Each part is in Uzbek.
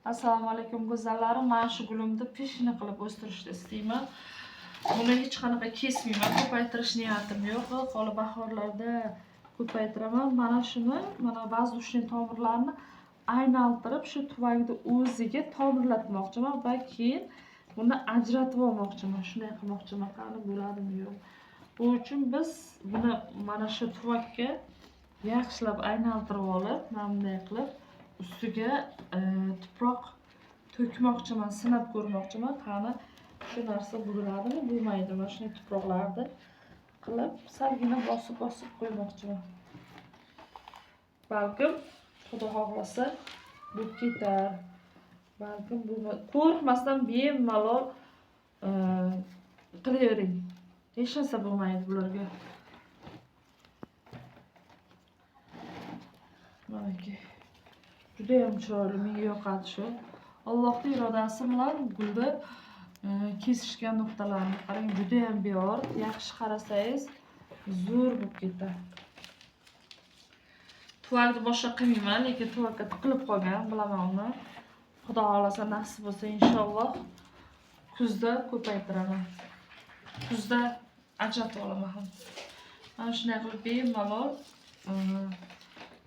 Assalomu alaykum go'zallarim. Men shu gulimni peshini qilib o'stirishni istayman. Buni hech qanaqa kesmayman, ko'paytirish niyatim yo'q. Hali bahorlarda ko'paytiraman. Mana shuni, mana ba'zi ushning tomirlarini aylantirib, shu tuvakni o'ziga tomirlatmoqchiman va keyin buni ajratib olmoqchiman. Shunday qilmoqchiman, qani bo'ladimi yo'q. Bu uchun biz buni mana shu tuvakka yaxshilab aylantirib olib, mana bunday qilib ustiga tuproq to'kmoqchiman, sinab ko'rmoqchiman. Qani shu narsa bo'ladimi, bo'lmaydimi? Mana shunday tuproqlarni qilib salgina bosib qo'ymoqchiman. Balkim Xudo xohlasa bo'lib ketar. Balkim qo'rqmasdan bemalol qilavering. Hech narsa bo'lmaydi bularga. Mana ki. Juda ham chiroyli, menga yoqadi shu. Allohning irodasi bilan gulni kesishgan nuqtalarni qarang, juda ham beyor, yaxshi qarasangiz zo'r bo'lib ketadi. Tuvakni boshqa qilmayman, lekin tuvakka tiqilib qolgan, bilaman uni. Xudo xolasa nasib bo'lsa inshaalloh kuzda ko'paytiraman. Kuzda ajratib olaman ham. Mana shunday qilib bemalol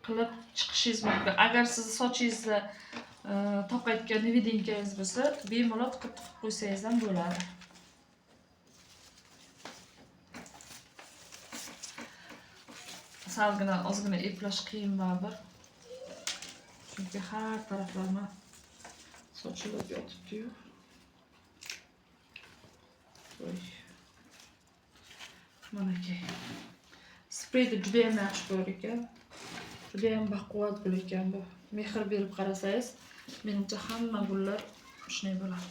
qilib chiqishingiz mumkin. Agar siz sochingizni toqayotgan evidinkangiz bo'lsa, bemalol tiqib qo'ysangiz ham bo'ladi. Salgina ozgina eplash qiyin baribir. Chunki har taraflardan sochilib yotibdi-yu. Mana ki. Spreyni juda ham yaxshi bo'lar ekan. Juda ham baquvvat gul ekan bu. Mehr berib qarasangiz, menimcha hamma gullar shunday bo'ladi.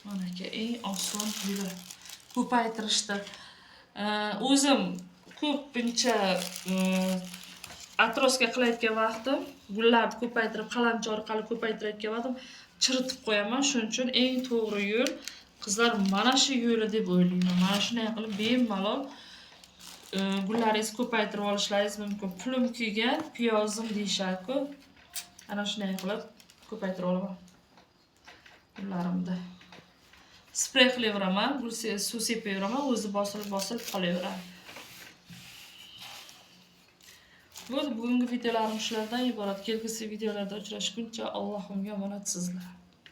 Mana ki eng oson yo'li ko'paytirishdir. O'zim ko'pincha atroska qilayotgan vaqtim, gullarni ko'paytirib, qalamchi orqali ko'paytirayotgan vaqtim chiritib qo'yaman. Shuning uchun eng to'g'ri yo'l qizlar mana shu yo'li deb o'ylayman. Mana shunday qilib bemalol gullaringizni ko'paytirib olishlaringiz mumkin. Pulim kuygan piyozim deyishadi-ku. Ana shunday qilib ko'paytirib olaman gullarimni. Sprey qilaveraman, suv sepaveraman, o'zi bosilib qolaveradi. Bugungi videolarim shulardan iborat. Kelgusi videolarda uchrashguncha Allohimga omonatsizlar.